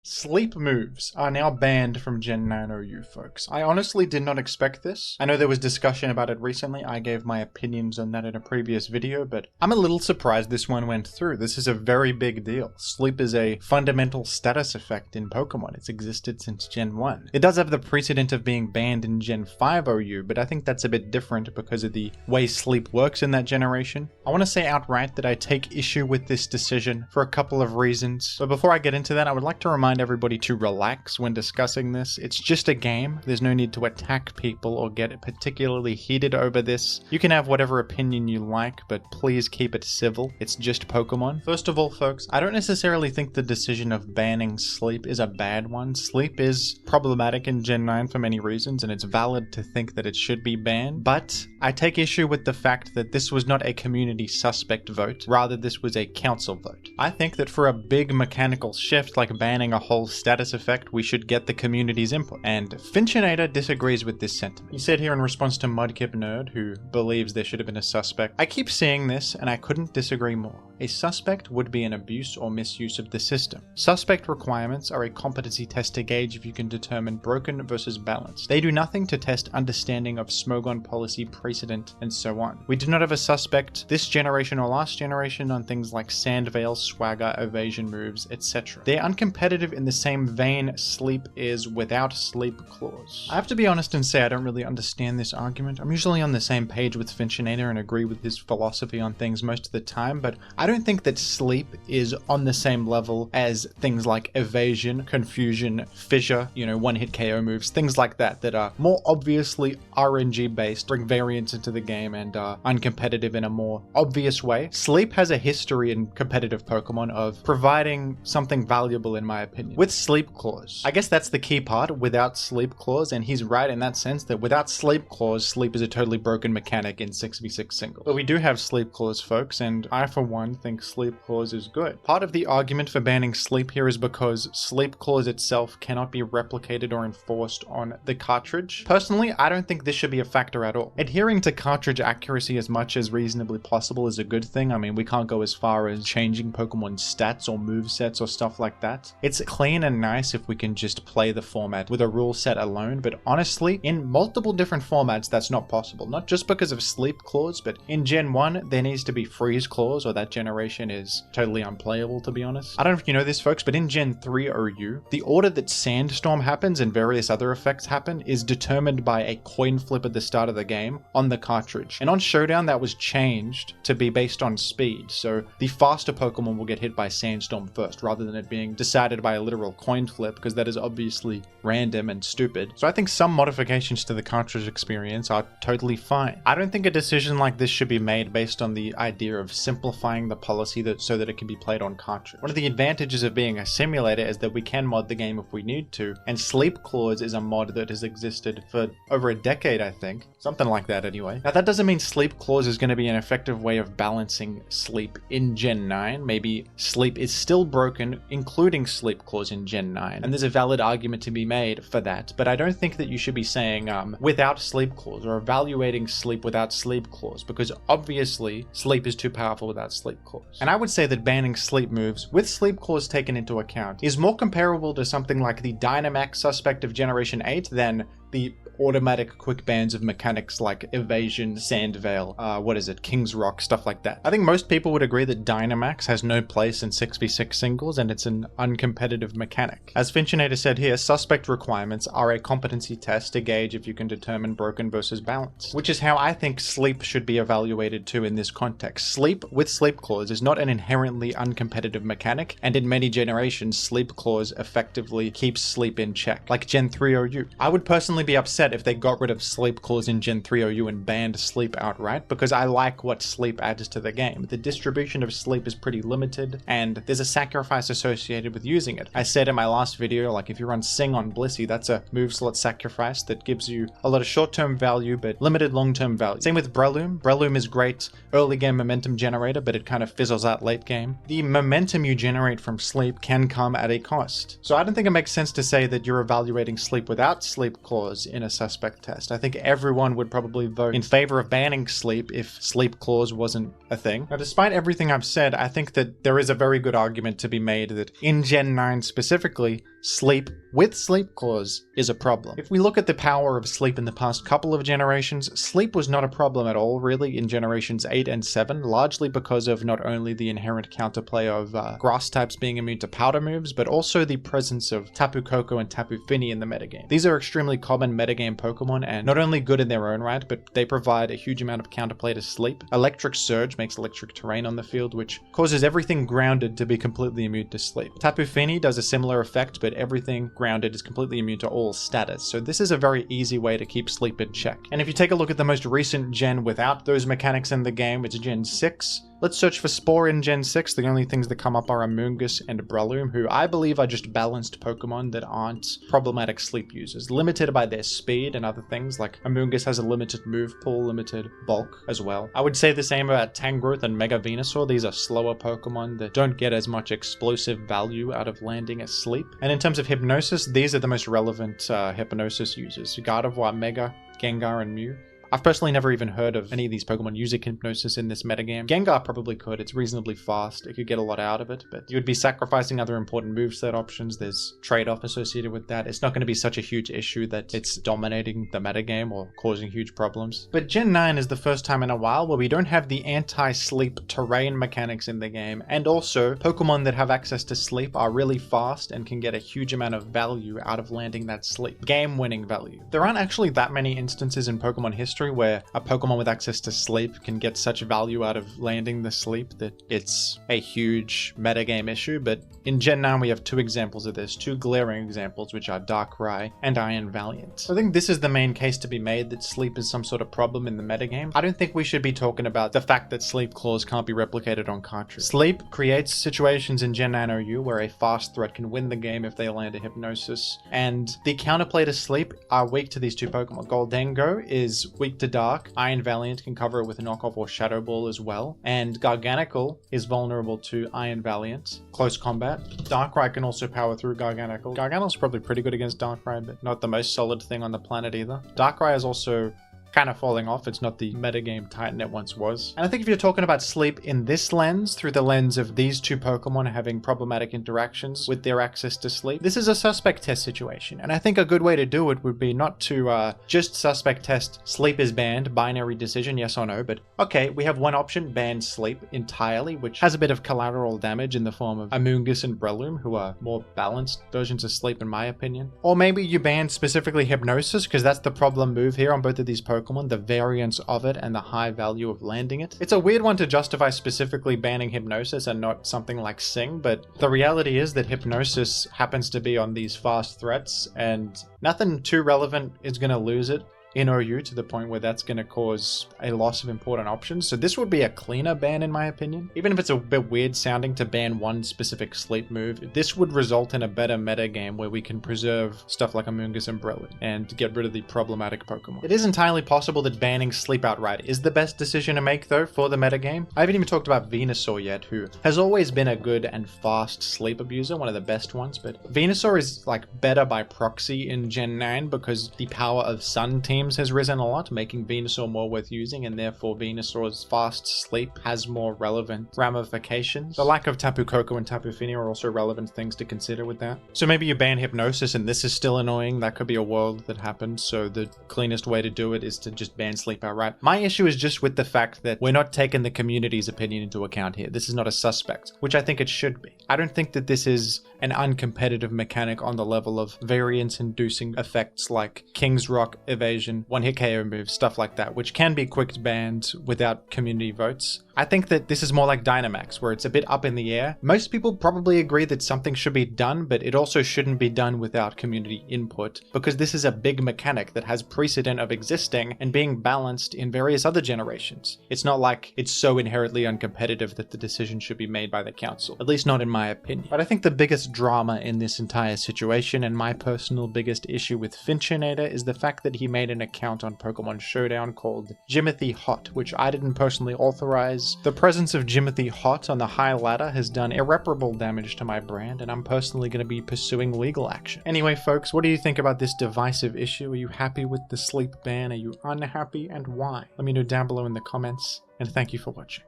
Sleep moves are now banned from Gen 9 OU, folks. I honestly did not expect this. I know there was discussion about it recently. I gave my opinions on that in a previous video, but I'm a little surprised this one went through. This is a very big deal. Sleep is a fundamental status effect in Pokemon. It's existed since Gen 1. It does have the precedent of being banned in Gen 5 OU, but I think that's a bit different because of the way sleep works in that generation. I want to say outright that I take issue with this decision for a couple of reasons, but before I get into that, I would like to remind everybody to relax when discussing this. It's just a game. There's no need to attack people or get particularly heated over this. You can have whatever opinion you like, but please keep it civil. It's just Pokemon. First of all, folks, I don't necessarily think the decision of banning sleep is a bad one. Sleep is problematic in Gen 9 for many reasons, and it's valid to think that it should be banned, but I take issue with the fact that this was not a community suspect vote, rather this was a council vote. I think that for a big mechanical shift like banning a whole status effect, we should get the community's input. And Finchinator disagrees with this sentiment. He said here in response to Mudkip Nerd, who believes there should have been a suspect, "I keep seeing this and I couldn't disagree more. A suspect would be an abuse or misuse of the system. Suspect requirements are a competency test to gauge if you can determine broken versus balanced. They do nothing to test understanding of Smogon policy precedent and so on. We do not have a suspect this generation or last generation on things like Sandveil, Swagger, evasion moves, etc. They're uncompetitive in the same vein sleep is without sleep clause." I have to be honest and say I don't really understand this argument. I'm usually on the same page with Finchinator and agree with his philosophy on things most of the time, but I don't think that sleep is on the same level as things like evasion, confusion, fissure, one-hit KO moves, things like that are more obviously RNG based, bring variance into the game, and are uncompetitive in a more obvious way. Sleep has a history in competitive Pokemon of providing something valuable, in my opinion. With sleep clause, I guess that's the key part, without sleep clause, and he's right in that sense that without sleep clause, sleep is a totally broken mechanic in 6v6 singles. But we do have sleep clause, folks, and I for one think sleep clause is good. Part of the argument for banning sleep here is because sleep clause itself cannot be replicated or enforced on the cartridge. Personally, I don't think this should be a factor at all. Adhering to cartridge accuracy as much as reasonably possible is a good thing. I mean, we can't go as far as changing Pokemon's stats or movesets or stuff like that. It's clean and nice if we can just play the format with a rule set alone, but honestly, in multiple different formats, that's not possible. Not just because of sleep clause, but in Gen 1, there needs to be freeze clause, or that generation is totally unplayable, to be honest. I don't know if you know this, folks, but in Gen 3 OU, the order that Sandstorm happens and various other effects happen is determined by a coin flip at the start of the game on the cartridge. And on Showdown, that was changed to be based on speed, so the faster Pokemon will get hit by Sandstorm first, rather than it being decided by a literal coin flip, because that is obviously random and stupid. So I think some modifications to the cartridge experience are totally fine. I don't think a decision like this should be made based on the idea of simplifying the policy so that it can be played on cartridge. One of the advantages of being a simulator is that we can mod the game if we need to, and Sleep Clause is a mod that has existed for over a decade, I think. Something like that anyway. Now that doesn't mean Sleep Clause is going to be an effective way of balancing sleep in Gen 9. Maybe sleep is still broken, including Sleep Clause in Gen 9, and there's a valid argument to be made for that, but I don't think that you should be saying without Sleep Clause or evaluating sleep without Sleep Clause, because obviously sleep is too powerful without Sleep Clause. And I would say that banning sleep moves with Sleep Clause taken into account is more comparable to something like the Dynamax suspect of Generation 8 than the automatic quick bans of mechanics like evasion, Sandveil, King's Rock, stuff like that. I think most people would agree that Dynamax has no place in 6v6 singles and it's an uncompetitive mechanic. As Finchinator said here, suspect requirements are a competency test to gauge if you can determine broken versus balanced, which is how I think sleep should be evaluated too in this context. Sleep with Sleep Clause is not an inherently uncompetitive mechanic, and in many generations, Sleep Clause effectively keeps sleep in check, like Gen 3 OU. I would personally be upset if they got rid of Sleep Clause in Gen 3 OU and banned sleep outright, because I like what sleep adds to the game. The distribution of sleep is pretty limited, and there's a sacrifice associated with using it. I said in my last video, like if you run Sing on Blissey, that's a move slot sacrifice that gives you a lot of short-term value, but limited long-term value. Same with Breloom. Breloom is great early game momentum generator, but it kind of fizzles out late game. The momentum you generate from sleep can come at a cost. So I don't think it makes sense to say that you're evaluating sleep without Sleep Clause in a suspect test. I think everyone would probably vote in favor of banning sleep if Sleep Clause clause wasn't a thing. Now, despite everything I've said, I think that there is a very good argument to be made that in Gen 9 specifically, sleep with sleep clause is a problem. If we look at the power of sleep in the past couple of generations, sleep was not a problem at all really in generations 8 and 7, largely because of not only the inherent counterplay of grass types being immune to powder moves, but also the presence of Tapu Koko and Tapu Fini in the metagame. These are extremely common metagame Pokemon and not only good in their own right, but they provide a huge amount of counterplay to sleep. Electric Surge makes electric terrain on the field, which causes everything grounded to be completely immune to sleep. Tapu Fini does a similar effect, but everything grounded is completely immune to all status, so this is a very easy way to keep sleep in check. And if you take a look at the most recent gen without those mechanics in the game, it's Gen 6. Let's search for Spore in Gen 6. The only things that come up are Amoonguss and Breloom, who I believe are just balanced Pokemon that aren't problematic sleep users, limited by their speed and other things, like Amoonguss has a limited move pool, limited bulk as well. I would say the same about Tangrowth and Mega Venusaur. These are slower Pokemon that don't get as much explosive value out of landing asleep. And in terms of Hypnosis, these are the most relevant Hypnosis users: Gardevoir, Mega, Gengar, and Mew. I've personally never even heard of any of these Pokemon using Hypnosis in this metagame. Gengar probably could, it's reasonably fast, it could get a lot out of it, but you would be sacrificing other important moveset options, there's trade-off associated with that. It's not going to be such a huge issue that it's dominating the metagame or causing huge problems. But Gen 9 is the first time in a while where we don't have the anti-sleep terrain mechanics in the game, and also Pokemon that have access to sleep are really fast and can get a huge amount of value out of landing that sleep. Game-winning value. There aren't actually that many instances in Pokemon history where a Pokemon with access to sleep can get such value out of landing the sleep that it's a huge metagame issue, but in Gen 9 we have two examples of this, two glaring examples, which are Darkrai and Iron Valiant. I think this is the main case to be made, that sleep is some sort of problem in the metagame. I don't think we should be talking about the fact that sleep clause can't be replicated on cartridge. Sleep creates situations in Gen 9 OU where a fast threat can win the game if they land a Hypnosis, and the counterplay to sleep are weak to these two Pokemon. Goldengo is weak to Dark, Iron Valiant can cover it with a knockoff or Shadow Ball as well, and Garganacl is vulnerable to Iron Valiant. Close combat. Darkrai can also power through Garganacl. Garganacl's probably pretty good against Darkrai, but not the most solid thing on the planet either. Darkrai is also kind of falling off. It's not the metagame Titan it once was. And I think if you're talking about sleep in this lens, through the lens of these two Pokemon having problematic interactions with their access to sleep, this is a suspect test situation. And I think a good way to do it would be not to just suspect test sleep is banned, binary decision, yes or no, but okay, we have one option, ban sleep entirely, which has a bit of collateral damage in the form of Amoonguss and Breloom, who are more balanced versions of sleep in my opinion. Or maybe you ban specifically Hypnosis, because that's the problem move here on both of these Pokemon, the variance of it and the high value of landing it. It's a weird one to justify specifically banning Hypnosis and not something like Sing, but the reality is that Hypnosis happens to be on these fast threats and nothing too relevant is going to lose it in OU to the point where that's going to cause a loss of important options. So this would be a cleaner ban in my opinion. Even if it's a bit weird sounding to ban one specific sleep move, this would result in a better meta game where we can preserve stuff like Amoonguss and Breloom and get rid of the problematic Pokemon. It is entirely possible that banning sleep outright is the best decision to make though for the metagame. I haven't even talked about Venusaur yet, who has always been a good and fast sleep abuser, one of the best ones, but Venusaur is like better by proxy in Gen 9 because the power of Sun Team has risen a lot, making Venusaur more worth using, and therefore Venusaur's fast sleep has more relevant ramifications. The lack of Tapu Koko and Tapu Fini are also relevant things to consider with that. So maybe you ban Hypnosis and this is still annoying, that could be a world that happens, so the cleanest way to do it is to just ban sleep outright. My issue is just with the fact that we're not taking the community's opinion into account here. This is not a suspect, which I think it should be. I don't think that this is an uncompetitive mechanic on the level of variance-inducing effects like King's Rock, Evasion, one-hit KO moves, stuff like that, which can be quick banned without community votes. I think that this is more like Dynamax, where it's a bit up in the air. Most people probably agree that something should be done, but it also shouldn't be done without community input, because this is a big mechanic that has precedent of existing and being balanced in various other generations. It's not like it's so inherently uncompetitive that the decision should be made by the council, at least not in my opinion. But I think the biggest biggest drama in this entire situation, and my personal biggest issue with Finchinator, is the fact that he made an account on Pokemon Showdown called Jimothy Hot, which I didn't personally authorize. The presence of Jimothy Hot on the high ladder has done irreparable damage to my brand, and I'm personally going to be pursuing legal action. Anyway, folks, what do you think about this divisive issue? Are you happy with the sleep ban? Are you unhappy, and why? Let me know down below in the comments, and thank you for watching.